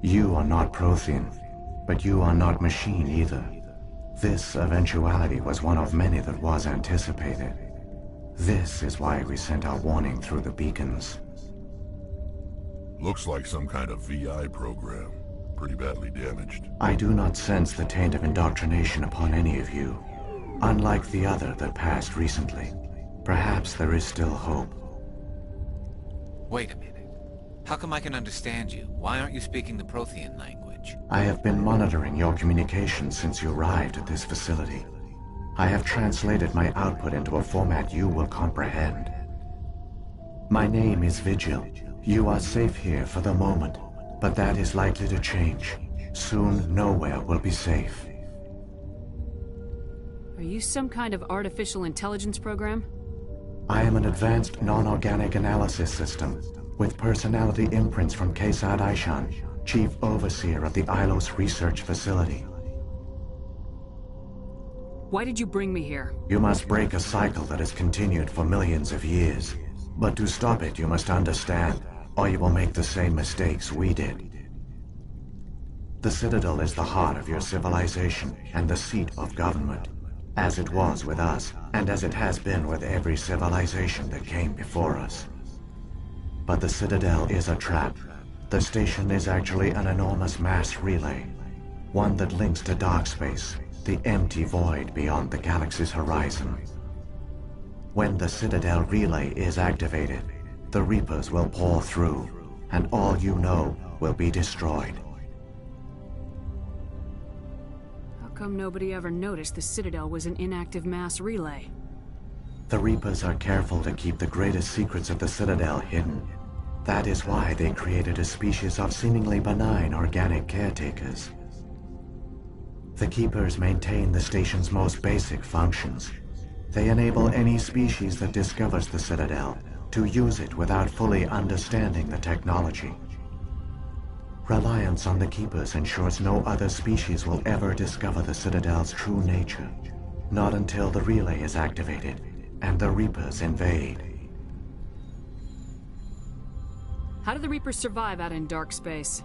You are not Prothean, but you are not machine either. This eventuality was one of many that was anticipated. This is why we sent our warning through the beacons. Looks like some kind of VI program. Pretty badly damaged. I do not sense the taint of indoctrination upon any of you. Unlike the other that passed recently. Perhaps there is still hope. Wait a minute. How come I can understand you? Why aren't you speaking the Prothean language? I have been monitoring your communications since you arrived at this facility. I have translated my output into a format you will comprehend. My name is Vigil. You are safe here for the moment, but that is likely to change. Soon, nowhere will be safe. Are you some kind of artificial intelligence program? I am an advanced non-organic analysis system, with personality imprints from Kesad Aishan, Chief Overseer of the Ilos Research Facility. Why did you bring me here? You must break a cycle that has continued for millions of years. But to stop it, you must understand, or you will make the same mistakes we did. The Citadel is the heart of your civilization and the seat of government, as it was with us, and as it has been with every civilization that came before us. But the Citadel is a trap. The station is actually an enormous mass relay, one that links to dark space, the empty void beyond the galaxy's horizon. When the Citadel relay is activated, the Reapers will pour through, and all you know will be destroyed. How come nobody ever noticed the Citadel was an inactive mass relay? The Reapers are careful to keep the greatest secrets of the Citadel hidden. That is why they created a species of seemingly benign organic caretakers. The Keepers maintain the station's most basic functions. They enable any species that discovers the Citadel to use it without fully understanding the technology. Reliance on the Keepers ensures no other species will ever discover the Citadel's true nature. Not until the relay is activated and the Reapers invade. How do the Reapers survive out in dark space?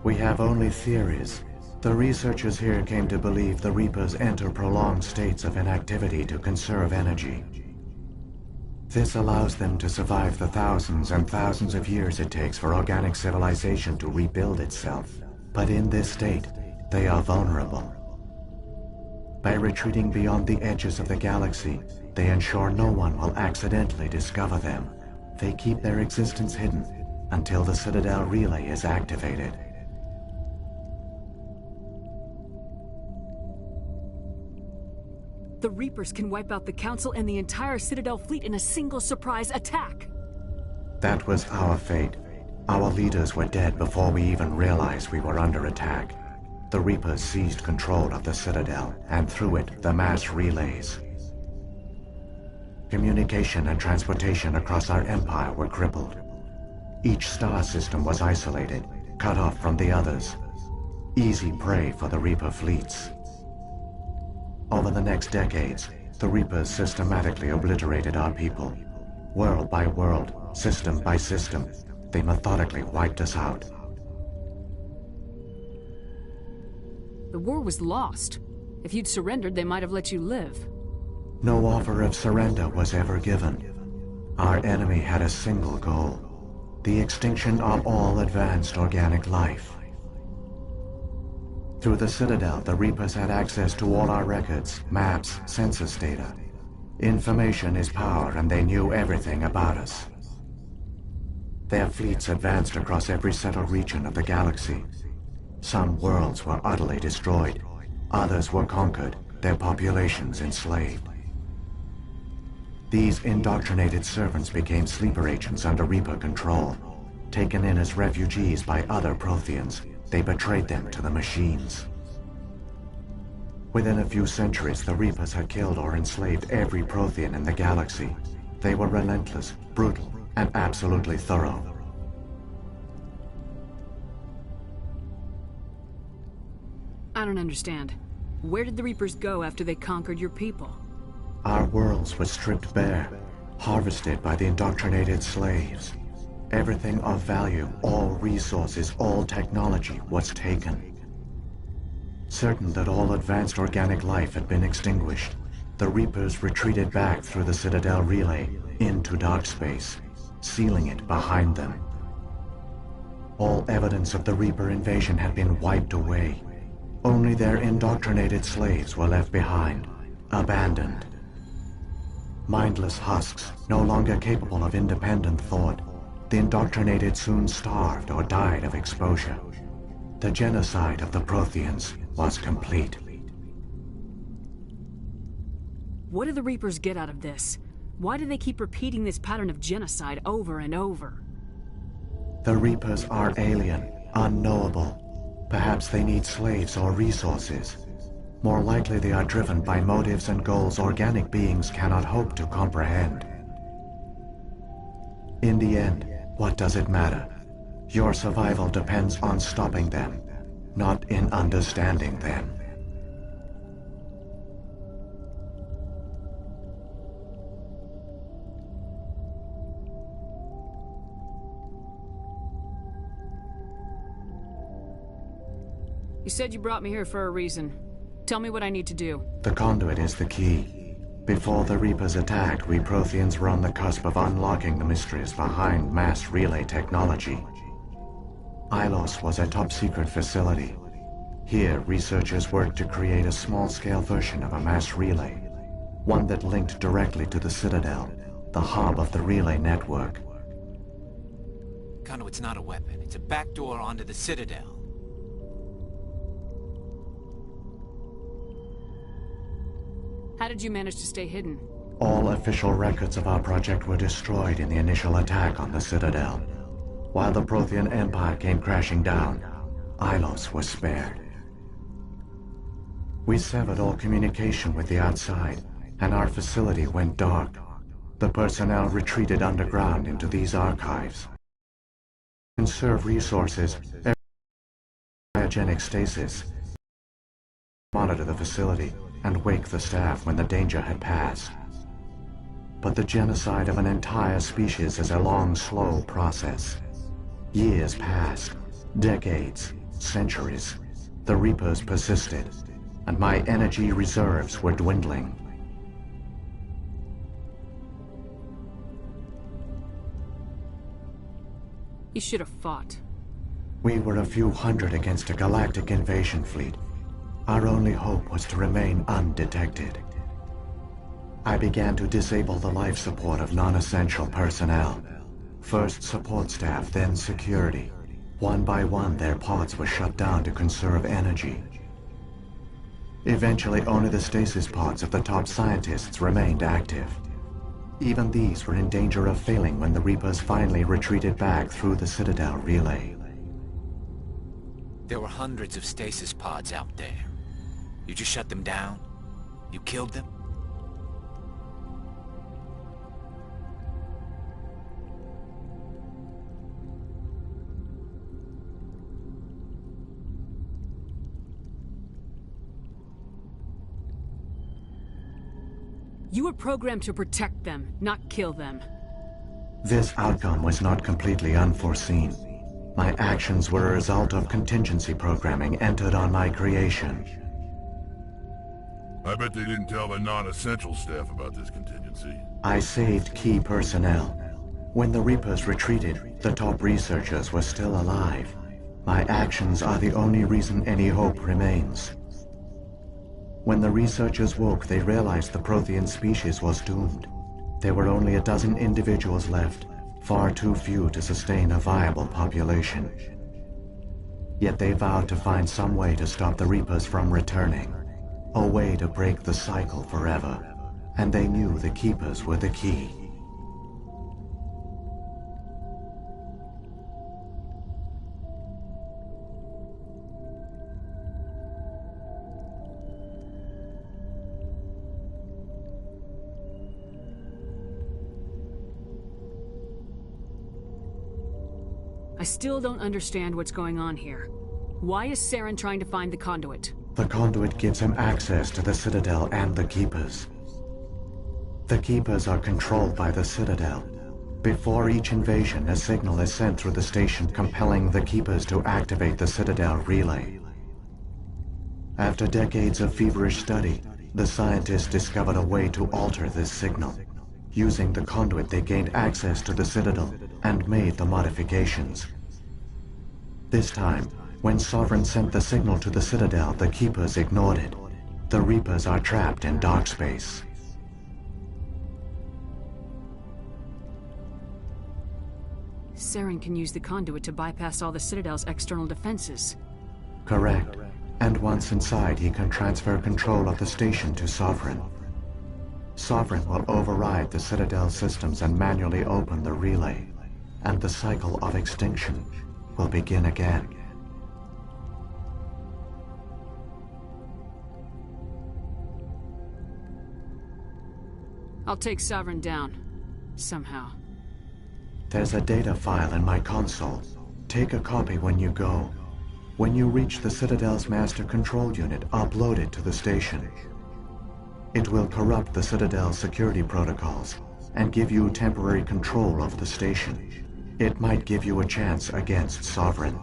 We have only theories. The researchers here came to believe the Reapers enter prolonged states of inactivity to conserve energy. This allows them to survive the thousands and thousands of years it takes for organic civilization to rebuild itself. But in this state, they are vulnerable. By retreating beyond the edges of the galaxy, they ensure no one will accidentally discover them. They keep their existence hidden until the Citadel relay is activated. The Reapers can wipe out the Council and the entire Citadel fleet in a single surprise attack. That was our fate. Our leaders were dead before we even realized we were under attack. The Reapers seized control of the Citadel, and through it, the mass relays. Communication and transportation across our empire were crippled. Each star system was isolated, cut off from the others. Easy prey for the Reaper fleets. Over the next decades, the Reapers systematically obliterated our people. World by world, system by system, they methodically wiped us out. The war was lost. If you'd surrendered, they might have let you live. No offer of surrender was ever given. Our enemy had a single goal: the extinction of all advanced organic life. Through the Citadel, the Reapers had access to all our records, maps, census data. Information is power, and they knew everything about us. Their fleets advanced across every settled region of the galaxy. Some worlds were utterly destroyed. Others were conquered, their populations enslaved. These indoctrinated servants became sleeper agents under Reaper control. Taken in as refugees by other Protheans, they betrayed them to the machines. Within a few centuries, the Reapers had killed or enslaved every Prothean in the galaxy. They were relentless, brutal, and absolutely thorough. I don't understand. Where did the Reapers go after they conquered your people? Our worlds were stripped bare, harvested by the indoctrinated slaves. Everything of value, all resources, all technology was taken. Certain that all advanced organic life had been extinguished, the Reapers retreated back through the Citadel relay into dark space, sealing it behind them. All evidence of the Reaper invasion had been wiped away. Only their indoctrinated slaves were left behind, abandoned. Mindless husks, no longer capable of independent thought, the indoctrinated soon starved or died of exposure. The genocide of the Protheans was complete. What do the Reapers get out of this? Why do they keep repeating this pattern of genocide over and over? The Reapers are alien, unknowable. Perhaps they need slaves or resources. More likely they are driven by motives and goals organic beings cannot hope to comprehend. In the end, what does it matter? Your survival depends on stopping them, not in understanding them. You said you brought me here for a reason. Tell me what I need to do. The conduit is the key. Before the Reapers attacked, we Protheans were on the cusp of unlocking the mysteries behind mass relay technology. Ilos was a top-secret facility. Here, researchers worked to create a small-scale version of a mass relay, one that linked directly to the Citadel, the hub of the relay network. Conduit's not a weapon. It's a backdoor onto the Citadel. How did you manage to stay hidden? All official records of our project were destroyed in the initial attack on the Citadel. While the Prothean Empire came crashing down, Ilos was spared. We severed all communication with the outside, and our facility went dark. The personnel retreated underground into these archives. Conserve resources, cryogenic stasis, monitor the facility, and wake the staff when the danger had passed. But the genocide of an entire species is a long, slow process. Years passed, decades, centuries. The Reapers persisted, and my energy reserves were dwindling. You should have fought. We were a few hundred against a galactic invasion fleet. Our only hope was to remain undetected. I began to disable the life support of non-essential personnel. First support staff, then security. One by one, their pods were shut down to conserve energy. Eventually, only the stasis pods of the top scientists remained active. Even these were in danger of failing when the Reapers finally retreated back through the Citadel relay. There were hundreds of stasis pods out there. You just shut them down? You killed them? You were programmed to protect them, not kill them. This outcome was not completely unforeseen. My actions were a result of contingency programming entered on my creation. I bet they didn't tell the non-essential staff about this contingency. I saved key personnel. When the Reapers retreated, the top researchers were still alive. My actions are the only reason any hope remains. When the researchers woke, they realized the Prothean species was doomed. There were only a dozen individuals left, far too few to sustain a viable population. Yet they vowed to find some way to stop the Reapers from returning. A way to break the cycle forever. And they knew the Keepers were the key. I still don't understand what's going on here. Why is Saren trying to find the conduit? The conduit gives him access to the Citadel and the Keepers. The Keepers are controlled by the Citadel. Before each invasion, a signal is sent through the station compelling the Keepers to activate the Citadel relay. After decades of feverish study, the scientists discovered a way to alter this signal. Using the conduit, they gained access to the Citadel and made the modifications. This time, when Sovereign sent the signal to the Citadel, the Keepers ignored it. The Reapers are trapped in dark space. Saren can use the conduit to bypass all the Citadel's external defenses. Correct. And once inside, he can transfer control of the station to Sovereign. Sovereign will override the Citadel systems and manually open the relay, and the cycle of extinction will begin again. I'll take Sovereign down. Somehow. There's a data file in my console. Take a copy when you go. When you reach the Citadel's master control unit, upload it to the station. It will corrupt the Citadel's security protocols and give you temporary control of the station. It might give you a chance against Sovereign.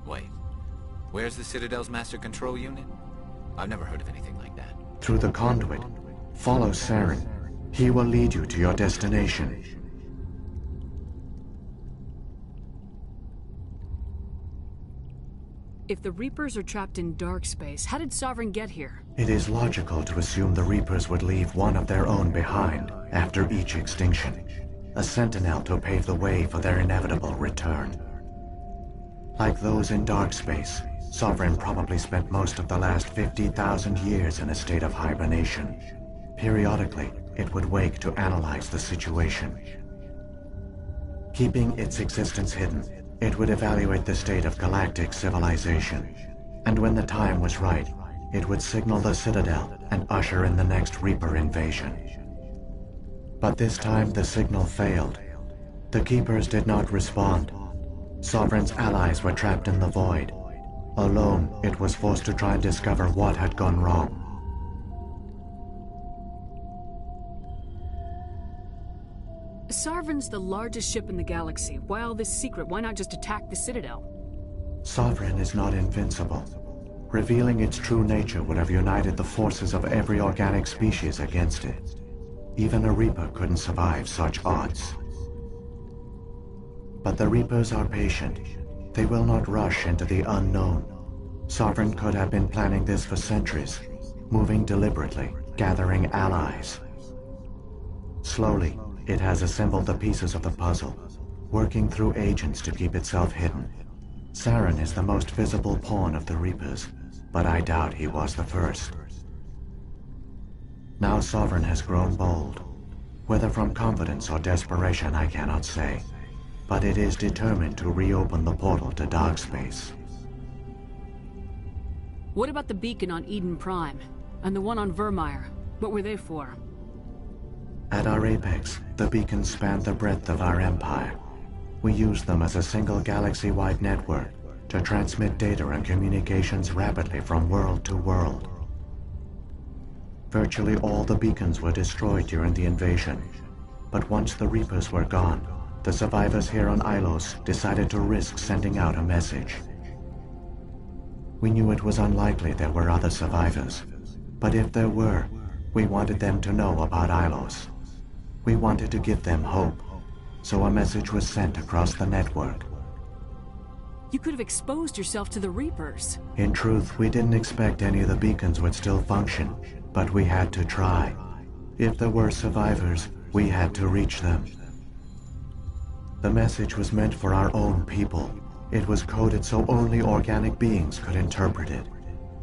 Wait. Where's the Citadel's master control unit? I've never heard of anything like that. Through the conduit, follow Saren. He will lead you to your destination. If the Reapers are trapped in dark space, how did Sovereign get here? It is logical to assume the Reapers would leave one of their own behind after each extinction. A sentinel to pave the way for their inevitable return. Like those in dark space, Sovereign probably spent most of the last 50,000 years in a state of hibernation. Periodically, it would wake to analyze the situation. Keeping its existence hidden, it would evaluate the state of galactic civilization. And when the time was right, it would signal the Citadel and usher in the next Reaper invasion. But this time the signal failed. The Keepers did not respond. Sovereign's allies were trapped in the void. Alone, it was forced to try and discover what had gone wrong. Sovereign's the largest ship in the galaxy. Why all this secret? Why not just attack the Citadel? Sovereign is not invincible. Revealing its true nature would have united the forces of every organic species against it. Even a Reaper couldn't survive such odds. But the Reapers are patient. They will not rush into the unknown. Sovereign could have been planning this for centuries, moving deliberately, gathering allies. Slowly, it has assembled the pieces of the puzzle, working through agents to keep itself hidden. Saren is the most visible pawn of the Reapers, but I doubt he was the first. Now Sovereign has grown bold. Whether from confidence or desperation, I cannot say. But it is determined to reopen the portal to dark space. What about the beacon on Eden Prime? And the one on Vermeer? What were they for? At our apex, the beacons spanned the breadth of our empire. We used them as a single galaxy-wide network to transmit data and communications rapidly from world to world. Virtually all the beacons were destroyed during the invasion, but once the Reapers were gone, the survivors here on Ilos decided to risk sending out a message. We knew it was unlikely there were other survivors, but if there were, we wanted them to know about Ilos. We wanted to give them hope, so a message was sent across the network. You could have exposed yourself to the Reapers. In truth, we didn't expect any of the beacons would still function, but we had to try. If there were survivors, we had to reach them. The message was meant for our own people. It was coded so only organic beings could interpret it.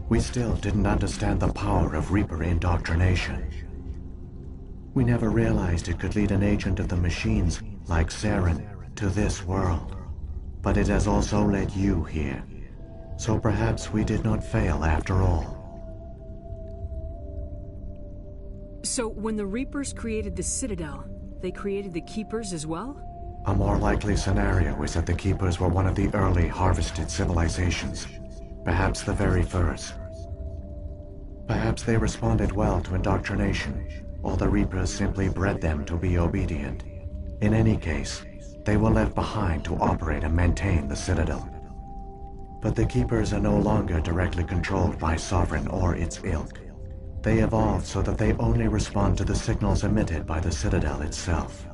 We still didn't understand the power of Reaper indoctrination. We never realized it could lead an agent of the machines, like Saren, to this world. But it has also led you here. So perhaps we did not fail after all. So when the Reapers created the Citadel, they created the Keepers as well? A more likely scenario is that the Keepers were one of the early harvested civilizations. Perhaps the very first. Perhaps they responded well to indoctrination. or the Reapers simply bred them to be obedient. In any case, they were left behind to operate and maintain the Citadel. But the Keepers are no longer directly controlled by Sovereign or its ilk. They evolved so that they only respond to the signals emitted by the Citadel itself.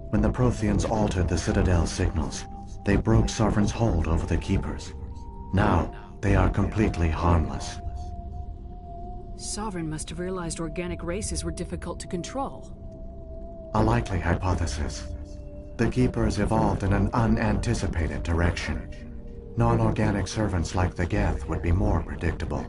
When the Protheans altered the Citadel's signals, they broke Sovereign's hold over the Keepers. Now, they are completely harmless. Sovereign must have realized organic races were difficult to control. A likely hypothesis. The Keepers evolved in an unanticipated direction. Non-organic servants like the Geth would be more predictable.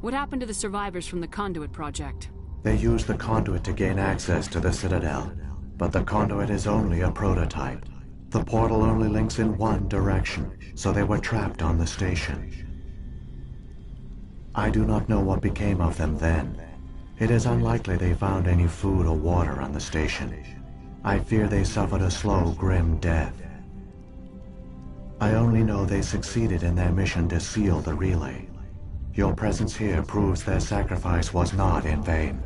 What happened to the survivors from the Conduit project? They used the Conduit to gain access to the Citadel, but the Conduit is only a prototype. The portal only links in one direction, so they were trapped on the station. I do not know what became of them then. It is unlikely they found any food or water on the station. I fear they suffered a slow, grim death. I only know they succeeded in their mission to seal the relay. Your presence here proves their sacrifice was not in vain.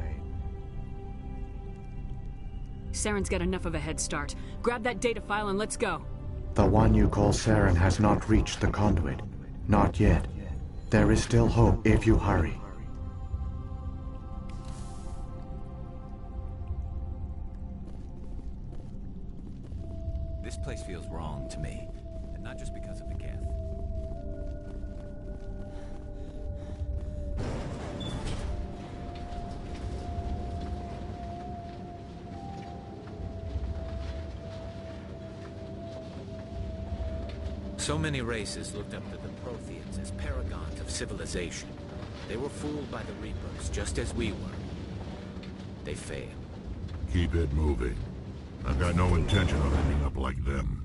Saren's got enough of a head start. Grab that data file and let's go. The one you call Saren has not reached the Conduit. Not yet. There is still hope if you hurry. This place feels wrong to me, and not just because of the Geth. So many races looked up to the Protheans as paragons of civilization. They were fooled by the Reapers, just as we were. They failed. Keep it moving. I've got no intention of ending up like them.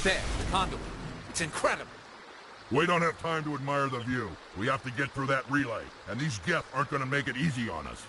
There, the conduit. It's incredible. We don't have time to admire the view. We have to get through that relay, and these Geth aren't gonna make it easy on us.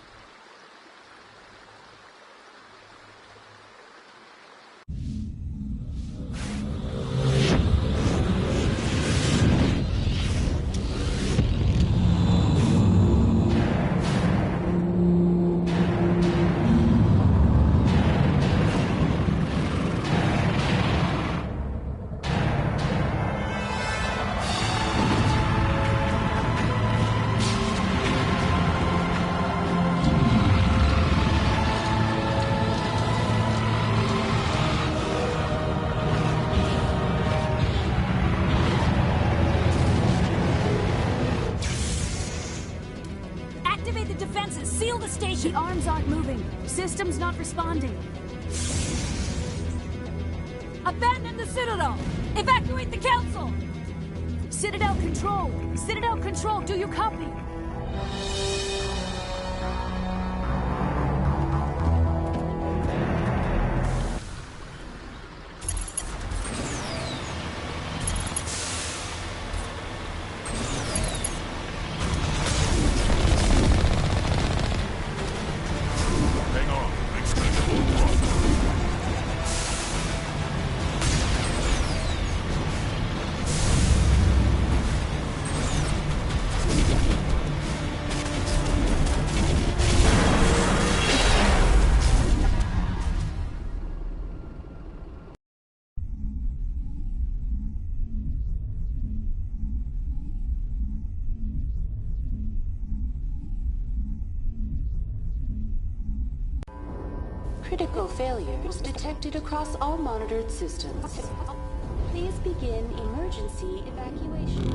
Activate the defenses! Seal the station! The arms aren't moving. System's not responding. Abandon the Citadel! Evacuate the Council! Citadel Control! Citadel Control, do you copy? Hang on. Expendable thrust. Critical failures detected across all monitored systems. Please begin emergency evacuation.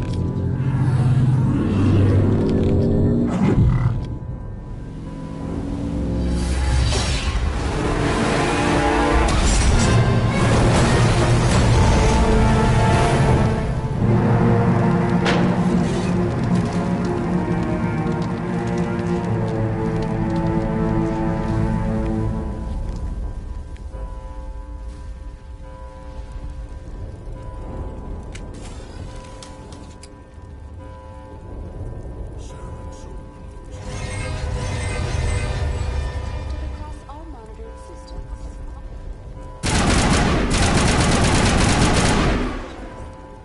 Across all monitored systems.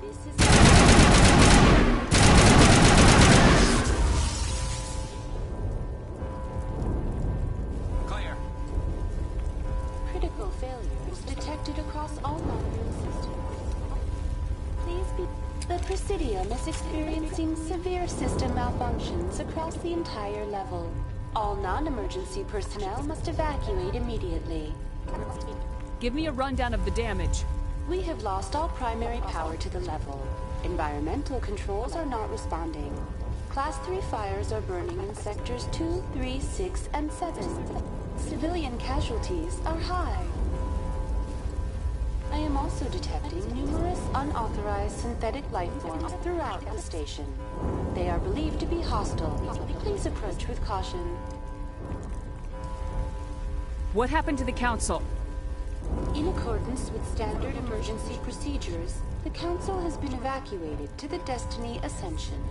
This is Clear. critical failures detected across all monitored systems. Please be. The Presidium is experiencing severe system malfunctions across the entire level. All non-emergency personnel must evacuate immediately. Give me a rundown of the damage. We have lost all primary power to the level. Environmental controls are not responding. Class 3 fires are burning in sectors 2, 3, 6, and 7. Civilian casualties are high. I am also detecting numerous unauthorized synthetic life forms throughout the station. They are believed to be hostile. Please approach with caution. What happened to the Council? In accordance with standard emergency procedures, the Council has been evacuated to the Destiny Ascension.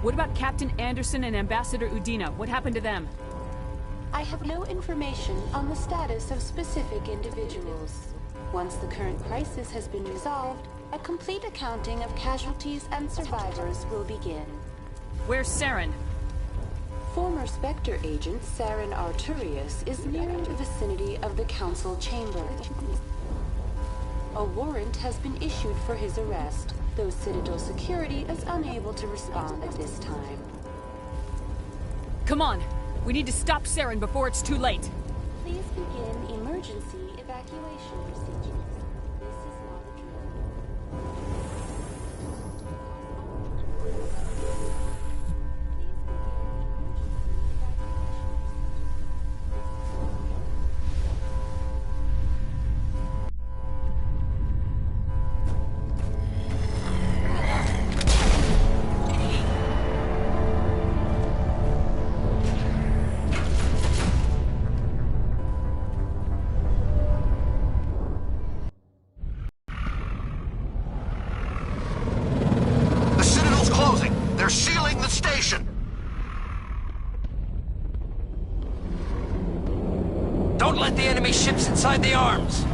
What about Captain Anderson and Ambassador Udina? What happened to them? I have no information on the status of specific individuals. Once the current crisis has been resolved, a complete accounting of casualties and survivors will begin. Where's Saren? Former Spectre agent Saren Arturius is nearing the vicinity of the Council chamber. A warrant has been issued for his arrest, though Citadel security is unable to respond at this time. Come on! We need to stop Saren before it's too late! Please begin emergency evacuation procedures. This is not a drill. let the enemy ships inside the arms!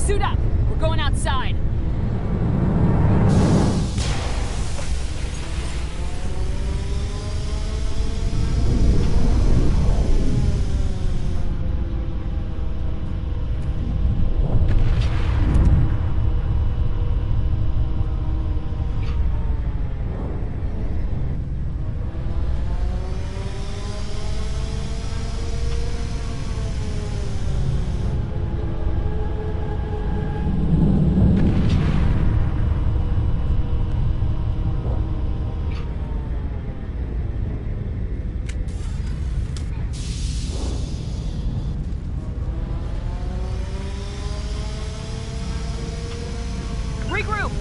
Suit up! We're going outside! Regroup!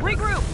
Regroup!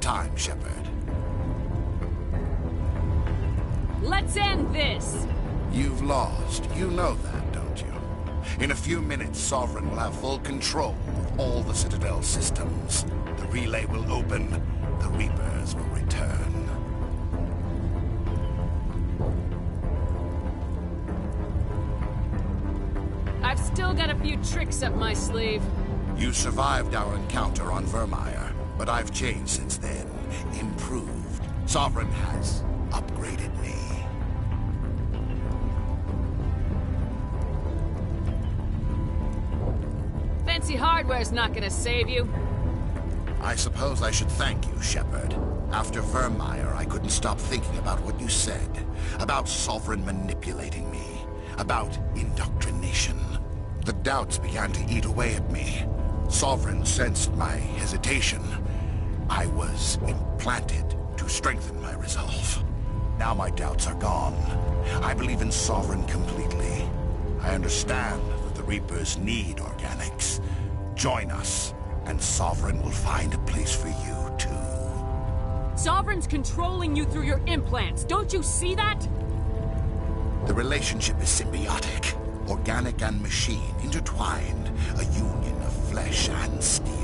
time, Shepard. Let's end this! You've lost. You know that, don't you? In a few minutes, Sovereign will have full control of all the Citadel systems. The relay will open. The Reapers will return. I've still got a few tricks up my sleeve. You survived our encounter on Vermeer, but I've changed since then. Improved. Sovereign has upgraded me. Fancy hardware's not gonna save you. I suppose I should thank you, Shepard. After Vermeer, I couldn't stop thinking about what you said. About Sovereign manipulating me. About indoctrination. The doubts began to eat away at me. Sovereign sensed my hesitation. I was implanted to strengthen my resolve. Now my doubts are gone. I believe in Sovereign completely. I understand that the Reapers need organics. Join us, and Sovereign will find a place for you, too. Sovereign's controlling you through your implants. Don't you see that? The relationship is symbiotic. Organic and machine intertwined. A union of flesh and steel.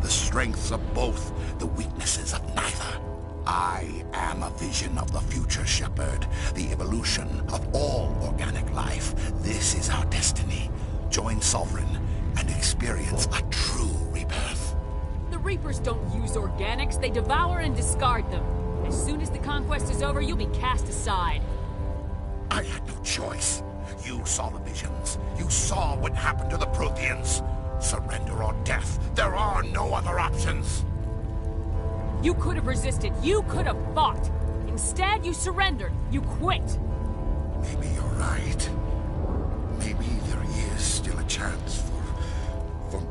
The strengths of both, the weaknesses of neither. I am a vision of the future, Shepard. The evolution of all organic life. This is our destiny. Join Sovereign and experience a true rebirth. The Reapers don't use organics. They devour and discard them. As soon as the conquest is over, you'll be cast aside. I had no choice. You saw the visions. You saw what happened to the Protheans. Surrender or death. There are no other options. You could have resisted. You could have fought. Instead, you surrendered. You quit. Maybe you're right. Maybe there is still a chance for...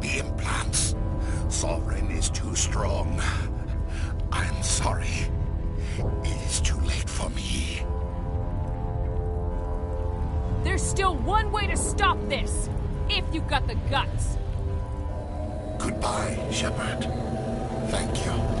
The implants. Sovereign is too strong. I'm sorry. It is too late for me. There's still one way to stop this. If you've got the guts. Goodbye, Shepard. Thank you.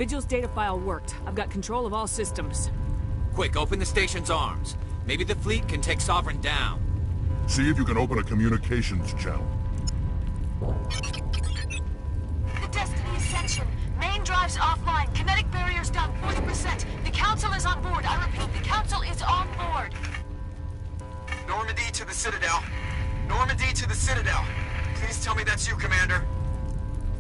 Vigil's data file worked. I've got control of all systems. Quick, open the station's arms. Maybe the fleet can take Sovereign down. See if you can open a communications channel. The Destiny Ascension. Main drive's offline. Kinetic barrier's down 40%. The Council is on board. I repeat, the Council is on board. Normandy to the Citadel. Normandy to the Citadel. Please tell me that's you, Commander.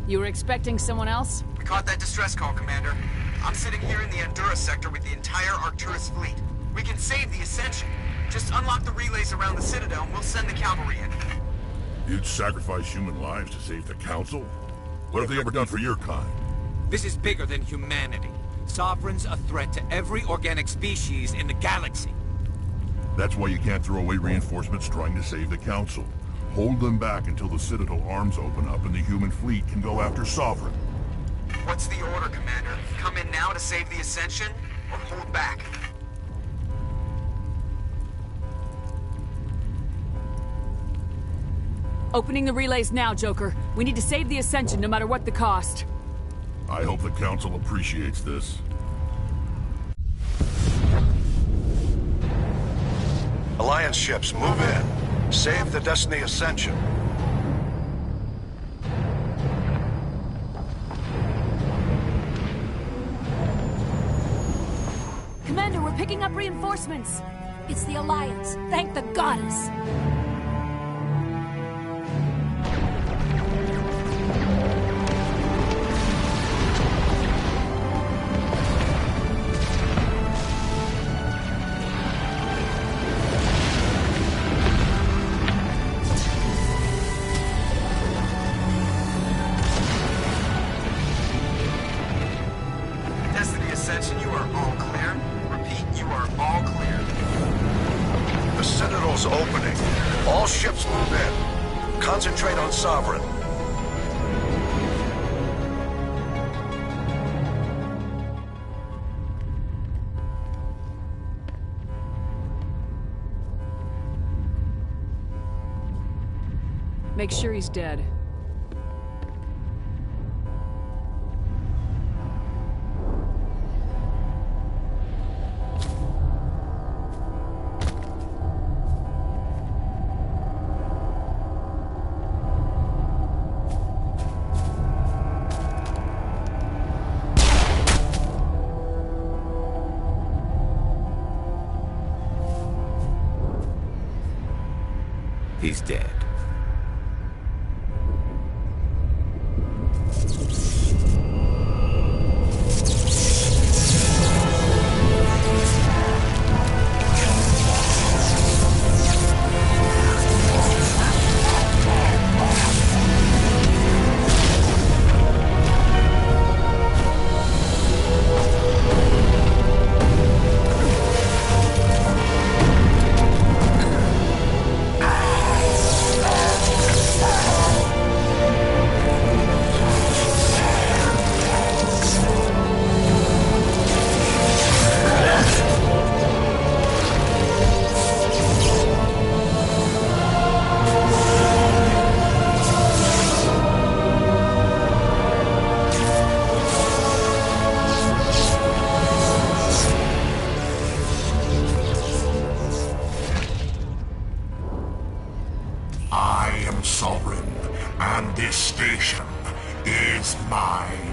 You were expecting someone else? We caught that distress call, Commander. I'm sitting here in the Endura sector with the entire Arcturus fleet. We can save the Ascension. Just unlock the relays around the Citadel and we'll send the cavalry in. You'd sacrifice human lives to save the Council? What have they ever done for your kind? This is bigger than humanity. Sovereign's a threat to every organic species in the galaxy. That's why you can't throw away reinforcements trying to save the Council. Hold them back until the Citadel arms open up and the human fleet can go after Sovereign. What's the order, Commander? Come in now to save the Ascension, or hold back? Opening the relays now, Joker. We need to save the Ascension no matter what the cost. I hope the Council appreciates this. Alliance ships, move in. Save the Destiny Ascension. Commander, we're picking up reinforcements. It's the Alliance. Thank the goddess. Destiny Ascension, you are all clear. Repeat, you are all clear. The Citadel's opening. All ships move in. Concentrate on Sovereign. Make sure he's dead. He's dead. I am Sovereign, and this station is mine.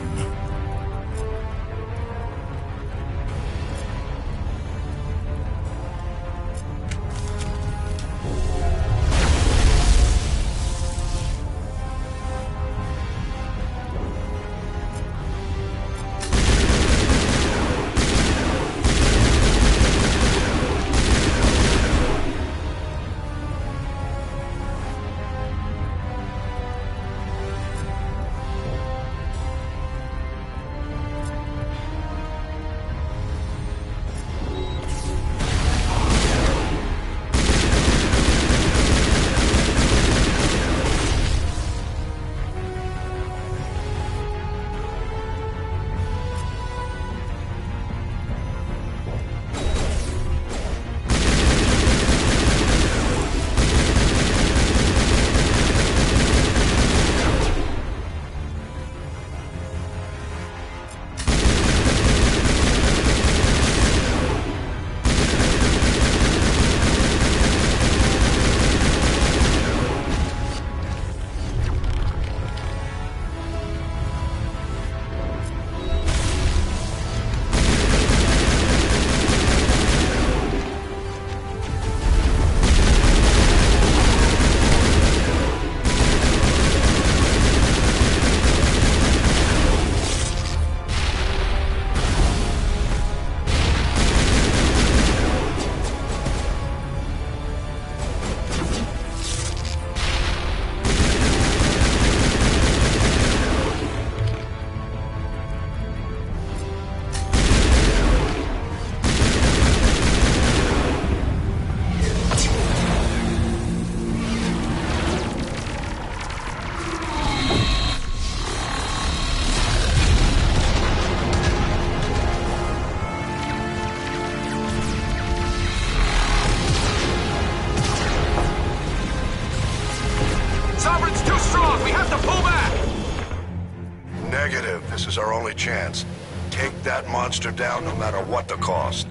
This is our only chance. Take that monster down no matter what the cost.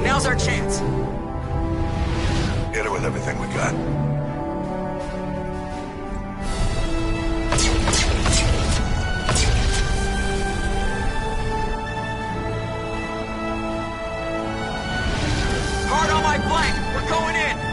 Now's our chance. Hit her with everything we got. Hard on my flank. We're going in.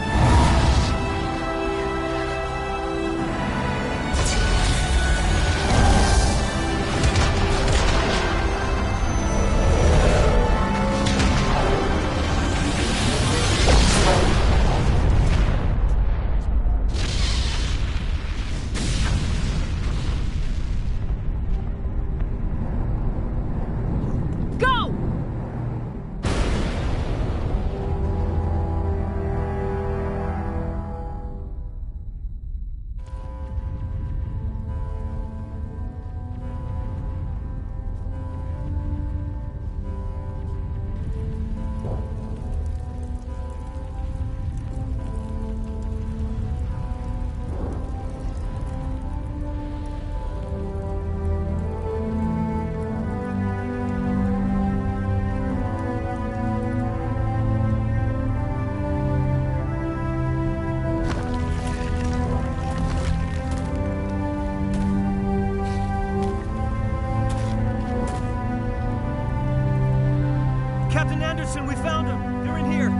Captain Anderson, we found them! They're in here!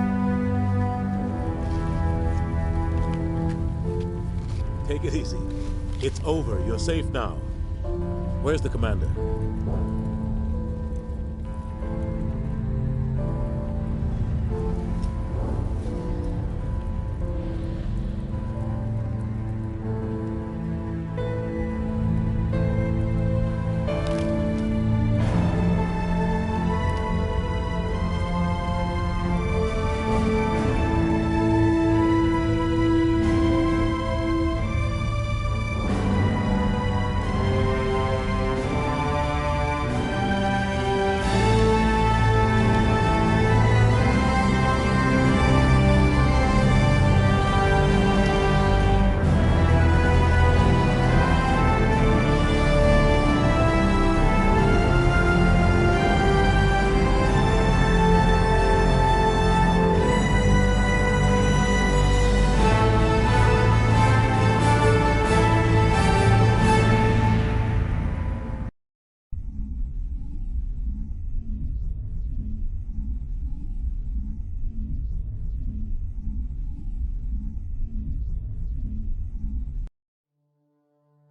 Take it easy. It's over. You're safe now. Where's the commander?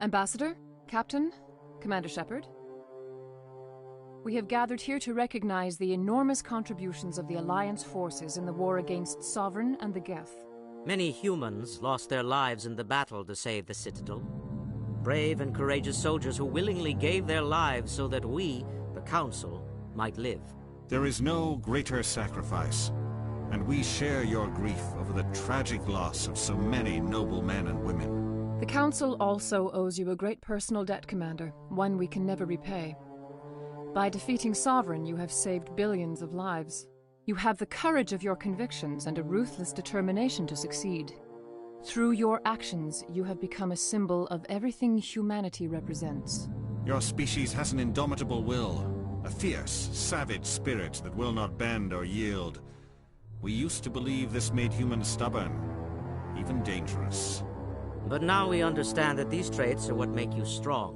Ambassador, Captain, Commander Shepard. We have gathered here to recognize the enormous contributions of the Alliance forces in the war against Sovereign and the Geth. Many humans lost their lives in the battle to save the Citadel. Brave and courageous soldiers who willingly gave their lives so that we, the Council, might live. There is no greater sacrifice, and we share your grief over the tragic loss of so many noble men and women. The Council also owes you a great personal debt, Commander, one we can never repay. By defeating Sovereign, you have saved billions of lives. You have the courage of your convictions and a ruthless determination to succeed. Through your actions, you have become a symbol of everything humanity represents. Your species has an indomitable will, a fierce, savage spirit that will not bend or yield. We used to believe this made humans stubborn, even dangerous. But now we understand that these traits are what make you strong.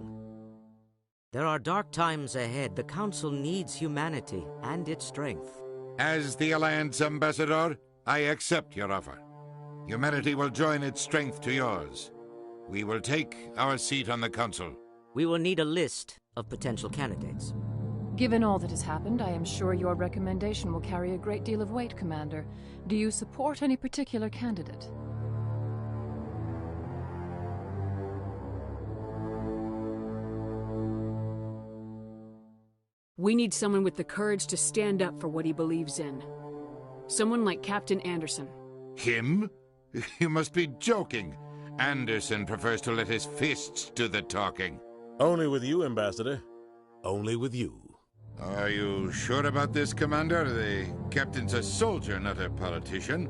There are dark times ahead. The Council needs humanity and its strength. As the Alliance Ambassador, I accept your offer. Humanity will join its strength to yours. We will take our seat on the Council. We will need a list of potential candidates. Given all that has happened, I am sure your recommendation will carry a great deal of weight, Commander. Do you support any particular candidate? We need someone with the courage to stand up for what he believes in. Someone like Captain Anderson. Him? You must be joking. Anderson prefers to let his fists do the talking. Only with you, Ambassador. Only with you. Are you sure about this, Commander? The captain's a soldier, not a politician.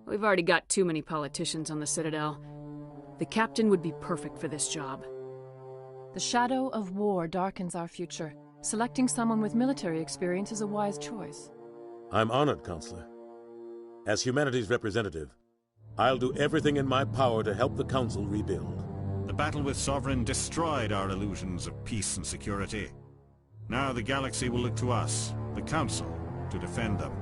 We've already got too many politicians on the Citadel. The captain would be perfect for this job. The shadow of war darkens our future. Selecting someone with military experience is a wise choice. I'm honored, Counselor. As humanity's representative, I'll do everything in my power to help the Council rebuild. The battle with Sovereign destroyed our illusions of peace and security. Now the galaxy will look to us, the Council, to defend them.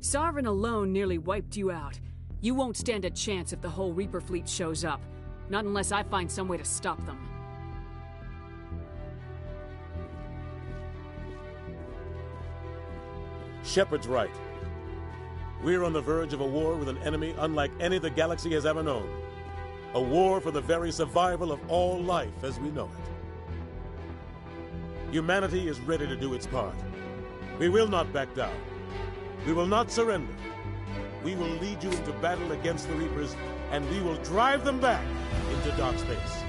Sovereign alone nearly wiped you out. You won't stand a chance if the whole Reaper fleet shows up. Not unless I find some way to stop them. Shepard's right. We're on the verge of a war with an enemy unlike any the galaxy has ever known. A war for the very survival of all life as we know it. Humanity is ready to do its part. We will not back down. We will not surrender. We will lead you into battle against the Reapers, and we will drive them back into dark space.